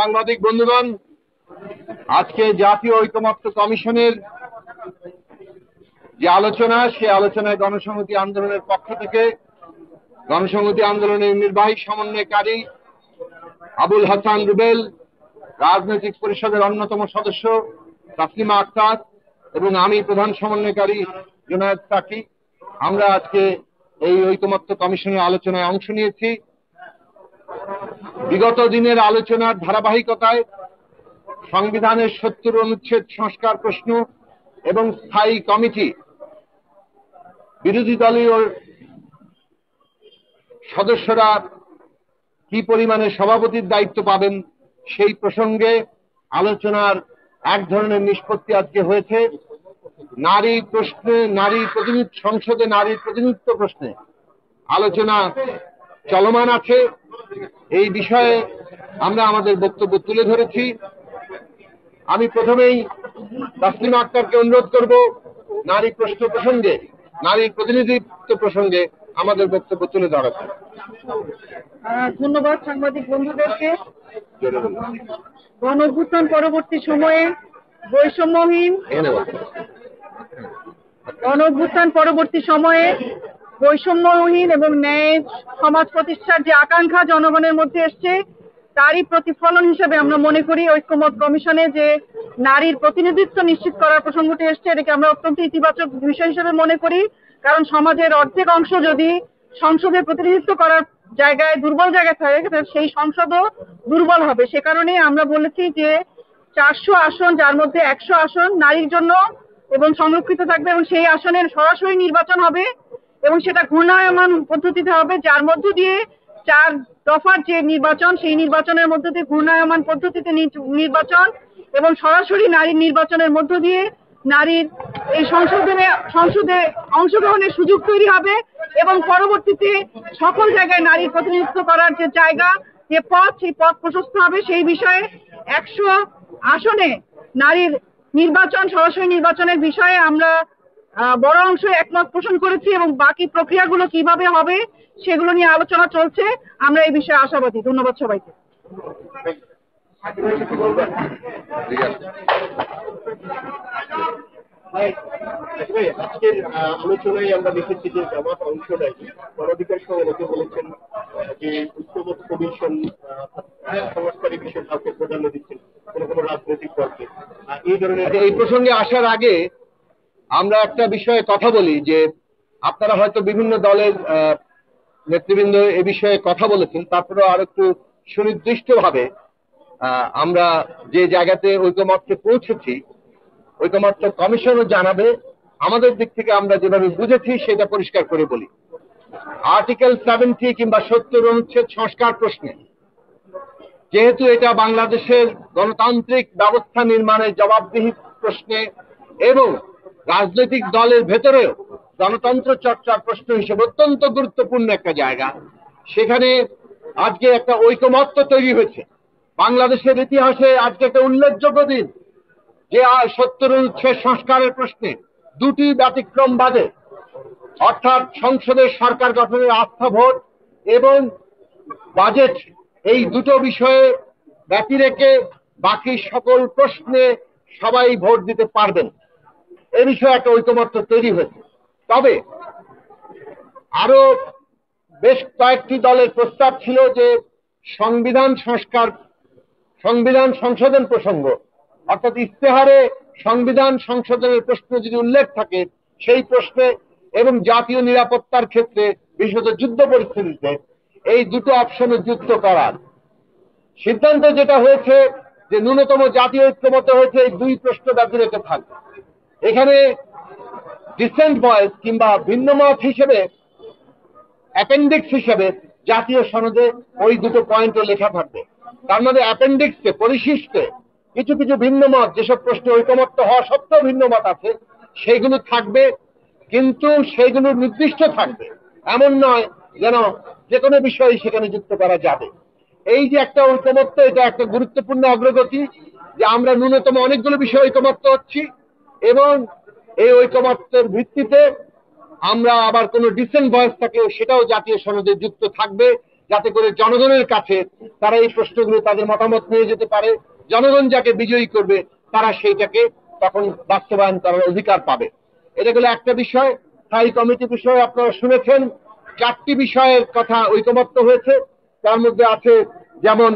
সাংবাদিক বন্ধুগণ, আজকে জাতীয় ঐকমত্য কমিশনের যে আলোচনা, সে আলোচনায় গণসংহতি আন্দোলনের পক্ষ থেকে গণসংহতি আন্দোলনের নির্বাহী সমন্বয়কারী আবুল হাসান রুবেল, রাজনৈতিক পরিষদের অন্যতম সদস্য তাসলিমা আক্তার এবং আমি প্রধান সমন্বয়কারী জুনায়েদ সাকি, আমরা আজকে এই ঐকমত্য কমিশনের আলোচনায় অংশ নিয়েছি। বিগত দিনের আলোচনার ধারাবাহিকতায় সংবিধানের ৭০ অনুচ্ছেদ সংস্কার প্রশ্ন এবং স্থায়ী কমিটি, বিরোধী দলীয় সদস্যরা কি পরিমাণে সভাপতির দায়িত্ব পাবেন সেই প্রসঙ্গে আলোচনার এক ধরনের নিষ্পত্তি আজকে হয়েছে। নারী প্রশ্নে, সংসদে নারীর প্রতিনিধিত্ব প্রশ্নে আলোচনা চলমান আছে। এই বিষয়ে আমরা আমাদের বক্তব্য তুলে ধরেছি। আমি প্রথমেই তাসলিমা আক্তারকে অনুরোধ করব নারী প্রশ্ন প্রসঙ্গে, নারীর প্রতিনিধিত্ব প্রসঙ্গে আমাদের বক্তব্য তুলে ধরাতে। ধন্যবাদ সাংবাদিক বন্ধুদেরকে। গণঅভ্যুত্থান পরবর্তী সময়ে বৈষম্যহীন এবং ন্যায় সমাজ প্রতিষ্ঠার যে আকাঙ্ক্ষা জনগণের মধ্যে এসছে, তারই প্রতিফলন হিসেবে আমরা মনে করি ঐক্যমত কমিশনে যে নারীর প্রতিনিধিত্ব নিশ্চিত করার প্রসঙ্গটি এসছে, এটাকে আমরা অত্যন্ত ইতিবাচক বিষয় হিসেবে মনে করি। কারণ সমাজের অর্ধেক অংশ যদি সংসদে প্রতিনিধিত্ব করার জায়গায় দুর্বল জায়গায় থাকে, সেই সংসদও দুর্বল হবে। সে কারণে আমরা বলেছি যে 400 আসন, যার মধ্যে 100 আসন নারীর জন্য এবং সংরক্ষিত থাকবে, এবং সেই আসনের সরাসরি নির্বাচন হবে এবং সেটা ঘূর্ণায়মান পদ্ধতিতে হবে, যার মধ্য দিয়ে 4 দফার যে নির্বাচন, সেই নির্বাচনের মধ্য দিয়ে ঘূর্ণায়মান পদ্ধতিতে নির্বাচন এবং সরাসরি নারীর নির্বাচনের মধ্য দিয়ে নারীর এই সংসদে অংশগ্রহণের সুযোগ তৈরি হবে এবং পরবর্তীতে সকল জায়গায় নারীর প্রতিনিধিত্ব করার যে জায়গা, যে পথ, সেই পথ প্রশস্ত হবে। সেই বিষয়ে 100 আসনে নারীর নির্বাচন, সরাসরি নির্বাচনের বিষয়ে আমরা বড় অংশ একমত পোষণ করেছি এবং বাকি প্রক্রিয়াগুলো কিভাবে হবে সেগুলো নিয়ে আলোচনা চলছে। আমরা এই বিষয়ে আশাবাদী। ধন্যবাদ সবাইকে। আজকের আলোচনায় আমরা দেখেছি যে জামাত অংশ নেয়। গণঅধিকার সংগঠন বলেছেন যে ঐক্যমত্য কমিশন সংস্কারের বিষয়ে কাউকে প্রাধান্য দিচ্ছেন, কোনো রাজনৈতিক দলকে। এই ধরনের এই প্রসঙ্গে আসার আগে আমরা একটা বিষয়ে কথা বলি যে আপনারা হয়তো বিভিন্ন দলের নেতৃবৃন্দ এ বিষয়ে কথা বলেছেন, তারপরে আর একটু সুনির্দিষ্টভাবে আমরা যে জায়গাতে ঐকমত্যে পৌঁছেছি, ঐকমত্য কমিশনও জানাবে। আমাদের দিক থেকে আমরা যেভাবে বুঝেছি সেটা পরিষ্কার করে বলি। আর্টিকেল 70 কিংবা 70 অনুচ্ছেদ সংস্কার প্রশ্নে, যেহেতু এটা বাংলাদেশের গণতান্ত্রিক ব্যবস্থা নির্মাণের জবাবদিহি প্রশ্নে এবং রাজনৈতিক দলের ভেতরেও গণতন্ত্র চর্চার প্রশ্ন হিসেবে অত্যন্ত গুরুত্বপূর্ণ একটা জায়গা, সেখানে আজকে একটা ঐকমত্য তৈরি হয়েছে। বাংলাদেশের ইতিহাসে আজকে একটা উল্লেখযোগ্য দিন যে 70 অনুচ্ছেদ সংস্কারের প্রশ্নে দুটি ব্যতিক্রম বাদে, অর্থাৎ সংসদের সরকার গঠনের আস্থা ভোট এবং বাজেট, এই দুটো বিষয়ে ব্যতি রেখে বাকি সকল প্রশ্নে সবাই ভোট দিতে পারবেন। এ বিষয়ে একটা ঐকমত্য তৈরি হয়েছে। তবে আরো বেশ কয়েকটি দলের প্রস্তাব ছিল যে সংবিধান সংশোধন প্রসঙ্গ, অর্থাৎ ইস্তেহারে সংবিধান সংশোধনের প্রশ্ন যদি উল্লেখ থাকে সেই প্রশ্নে এবং জাতীয় নিরাপত্তার ক্ষেত্রে বিশেষত যুদ্ধ পরিস্থিতিতে এই দুটো অপশনে যুক্ত করার সিদ্ধান্ত যেটা হয়েছে, যে ন্যূনতম জাতীয় ঐক্যমত হয়েছে এই দুই প্রশ্ন ব্যতি রেখে থাকবে। এখানে ডিসেন্ট ভয়েস কিংবা ভিন্নমত হিসেবে অ্যাপেন্ডিক্স হিসেবে জাতীয় সনদে ওই দুটো পয়েন্টও লেখা থাকবে। তার মধ্যে অ্যাপেন্ডিক্সে, পরিশিষ্টে কিছু কিছু ভিন্নমত, যেসব প্রশ্নে ঐকমত্য হওয়া সত্ত্বেও ভিন্নমত আছে, সেইগুলো থাকবে, কিন্তু সেইগুলো নির্দিষ্ট থাকবে। এমন নয় যেন যে কোনো বিষয় সেখানে যুক্ত করা যাবে। এই যে একটা ঐকমত্য, এটা একটা গুরুত্বপূর্ণ অগ্রগতি যে আমরা ন্যূনতম অনেকগুলো বিষয়ে ঐকমত্য হচ্ছি এবং এই ঐকমত্যের ভিত্তিতে আমরা আবার কোনো ডিসেন্ট ভয়েস থাকে সেটাও জাতীয় সনদে যুক্ত থাকবে। যাতে করে জনগণের কাছে তারা এই প্রশ্নগুলো তাদের মতামত নিয়ে যেতে পারে। জনগণ যাকে বিজয়ী করবে তারা সেইটাকে তখন বাস্তবায়ন করার অধিকার পাবে। এটা গেল একটা বিষয়। স্থায়ী কমিটি বিষয়ে আপনারা শুনেছেন 4টি বিষয়ের কথা ঐকমত্য হয়েছে। তার মধ্যে আছে যেমন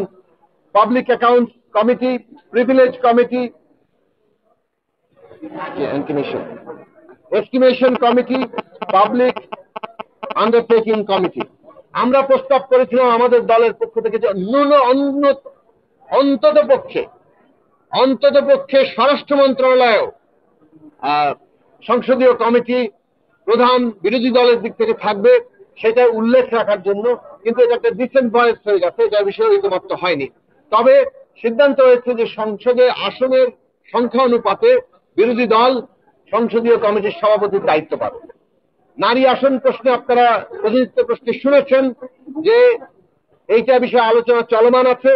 public account committee, privilege committee, estimation committee, public undertaking committee. আমরা প্রস্তাব করেছিলাম আমাদের দলের পক্ষ থেকে যে অন্তত পক্ষে স্বরাষ্ট্র মন্ত্রণালয় সংসদীয় কমিটি প্রধান বিরোধী দলের দিক থেকে থাকবে, সেটা উল্লেখ রাখার জন্য। কিন্তু এটা একটা ডিসেন্ট ভয়েস হয়ে গেছে, এটা বিষয়ে ঐকমত্য হয়নি। তবে সিদ্ধান্ত হয়েছে যে সংসদে আসনের সংখ্যা অনুপাতে বিরোধী দল সংসদীয় কমিটির সভাপতির দায়িত্ব পাবে। নারী আসন প্রশ্নে আপনারা প্রতিনিধিত্ব প্রশ্নে শুনেছেন যে এইটা বিষয়ে আলোচনা চলমান আছে।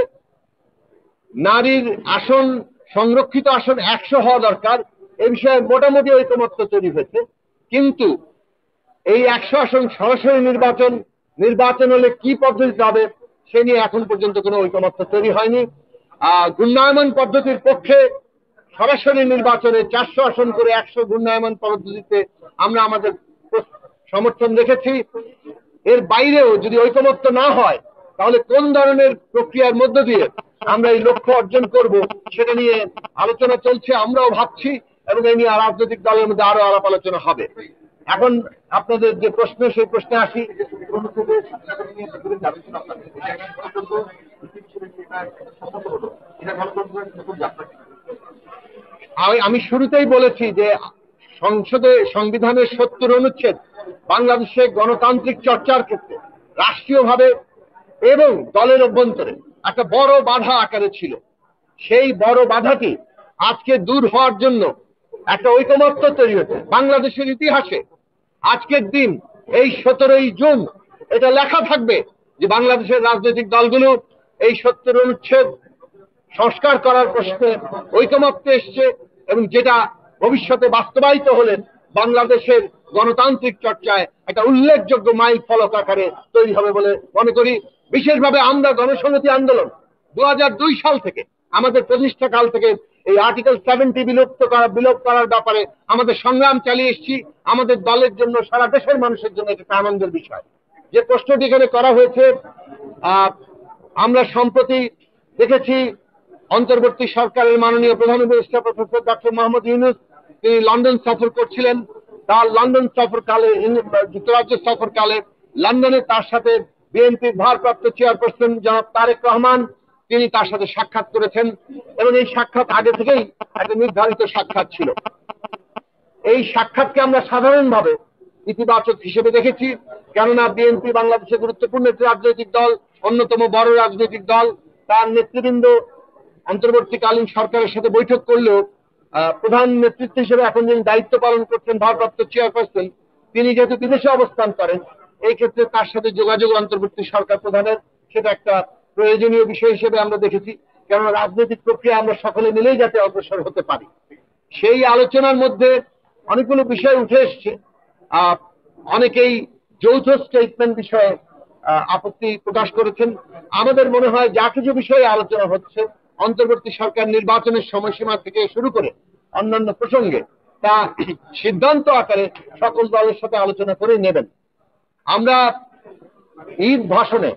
নারীর আসন, সংরক্ষিত আসন 100 হওয়া দরকার, এই বিষয়ে মোটামুটি ঐকমত্য তৈরি হয়েছে। কিন্তু এই 100 আসন সরাসরি নির্বাচন হলে কি পদ্ধতিতে হবে সে নিয়ে এখন পর্যন্ত কোনো ঐকমত্য তৈরি হয়নি। ঘূর্ণায়মান পদ্ধতির পক্ষে সরাসরি নির্বাচনে 400 আসন করে 100 ঘূর্ণায়মান পদ্ধতিতে আমরা আমাদের সমর্থন রেখেছি। এর বাইরেও যদি ঐকমত্য না হয় তাহলে কোন ধরনের প্রক্রিয়ার মধ্য দিয়ে আমরা এই লক্ষ্য অর্জন করব সেটা নিয়ে আলোচনা চলছে, আমরাও ভাবছি, এবং এই নিয়ে রাজনৈতিক দলের মধ্যে আরো আলাপ আলোচনা হবে। এখন আপনাদের যে প্রশ্ন, সেই প্রশ্নে আসি। আমি শুরুতেই বলেছি যে সংবিধানের 70 অনুচ্ছেদ বাংলাদেশে গণতান্ত্রিক চর্চার ক্ষেত্রে রাষ্ট্রীয়ভাবে এবং দলের অভ্যন্তরে একটা বড় বাধা আকারে ছিল। সেই বড় বাধাটি আজকে দূর হওয়ার জন্য একটা ঐকমত্য তৈরি হচ্ছে। বাংলাদেশের ইতিহাসে আজকের দিন এই 17ই জুন এটা লেখা থাকবে যে বাংলাদেশের রাজনৈতিক দলগুলো এই 70 অনুচ্ছেদ সংস্কার করার প্রশ্নে ঐকমত্যে এসছে, এবং যেটা ভবিষ্যতে বাস্তবায়িত হলে বাংলাদেশের গণতান্ত্রিক চর্চায় একটা উল্লেখযোগ্য মাইল ফলক আকারে তৈরি হবে বলে মনে করি। বিশেষভাবে আমরা গণসংহতি আন্দোলন 2002 সাল থেকে, আমাদের প্রতিষ্ঠা কাল থেকে এই আর্টিকেল 70 বিলোপ করার ব্যাপারে আমাদের সংগ্রাম চালিয়ে এসেছি। আমাদের দলের জন্য, সারা দেশের মানুষের জন্য এটা আনন্দের বিষয়। যে প্রশ্নটি এখানে করা হয়েছে, আমরা সম্প্রতি দেখেছি অন্তর্বর্তী সরকারের মাননীয় প্রধান উপদেষ্টা প্রফেসর ডক্টর মোহাম্মদ ইউনূস তিনি লন্ডন সফর করছিলেন। তার লন্ডন সফরকালে, যুক্তরাজ্য সফরকালে লন্ডনে তার সাথে বিএনপির ভারপ্রাপ্ত চেয়ারপারসন জনাব তারেক রহমান তিনি তার সাথে সাক্ষাৎ করেছেন, এবং এই সাক্ষাৎ আগে থেকেই একটা নির্ধারিত সাক্ষাৎ ছিল। এই সাক্ষাৎকে আমরা সাধারণভাবে ইতিবাচক হিসেবে দেখেছি, কেননা বিএনপি বাংলাদেশের গুরুত্বপূর্ণ একটি রাজনৈতিক দল, অন্যতম বড় রাজনৈতিক দল। তার নেতৃবৃন্দ অন্তর্বর্তীকালীন সরকারের সাথে বৈঠক করলেও প্রধান নেতৃত্ব হিসেবে এখন যিনি দায়িত্ব পালন করছেন ভারপ্রাপ্ত চেয়ারপারসন, তিনি যেহেতু বিদেশে অবস্থান করেন, এই ক্ষেত্রে তার সাথে যোগাযোগ অন্তর্বর্তী সরকার প্রধানের সেটা একটা প্রয়োজনীয় বিষয় হিসেবে আমরা দেখেছি, কেননা রাজনৈতিক প্রক্রিয়া আমরা সকলে মিলেই যাতে অগ্রসর হতে পারি। সেই আলোচনার মধ্যে অনেকগুলো বিষয় উঠে এসছে। অনেকেই যৌথ স্টেটমেন্ট বিষয়ে আপত্তি প্রকাশ করেছেন। আমাদের মনে হয় যা কিছু বিষয়ে আলোচনা হচ্ছে, অন্তর্বর্তী সরকার নির্বাচনের সময়সীমা থেকে শুরু করে অন্যান্য প্রসঙ্গে তা সিদ্ধান্ত আকারে সকল দলের সাথে আলোচনা করে নেবেন। আমরা ঈদ ভাষণে,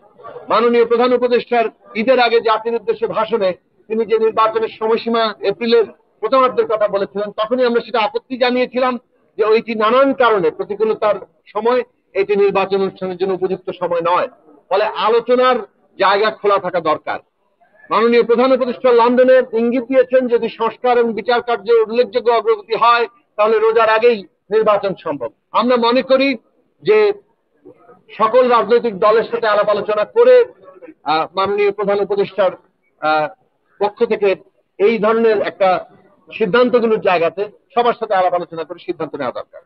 মাননীয় প্রধান উপদেষ্টার ঈদের আগে জাতির উদ্দেশ্যে ভাষণে তিনি যে নির্বাচনের সময়সীমা এপ্রিলের প্রথমার্ধের কথা বলেছিলেন, তখনই আমরা সেটা আপত্তি জানিয়েছিলাম যে ওইটি নানান কারণে প্রতিকূলতার সময়, এটি নির্বাচন অনুষ্ঠানের জন্য উপযুক্ত সময় নয়। ফলে আলোচনার জায়গা খোলা থাকা দরকার। মাননীয় প্রধান উপদেষ্টা লন্ডনে ইঙ্গিত দিয়েছেন যদি সংস্কার এবং বিচার কার্যে উল্লেখযোগ্য অগ্রগতি হয় তাহলে রোজার আগেই নির্বাচন সম্ভব। আমরা মনে করি যে সকল রাজনৈতিক দলের সাথে আলাপ আলোচনা করে মাননীয় প্রধান উপদেষ্টার পক্ষ থেকে এই ধরনের একটা সিদ্ধান্তগুলোর জায়গাতে সবার সাথে আলাপ আলোচনা করে সিদ্ধান্ত নেওয়া দরকার।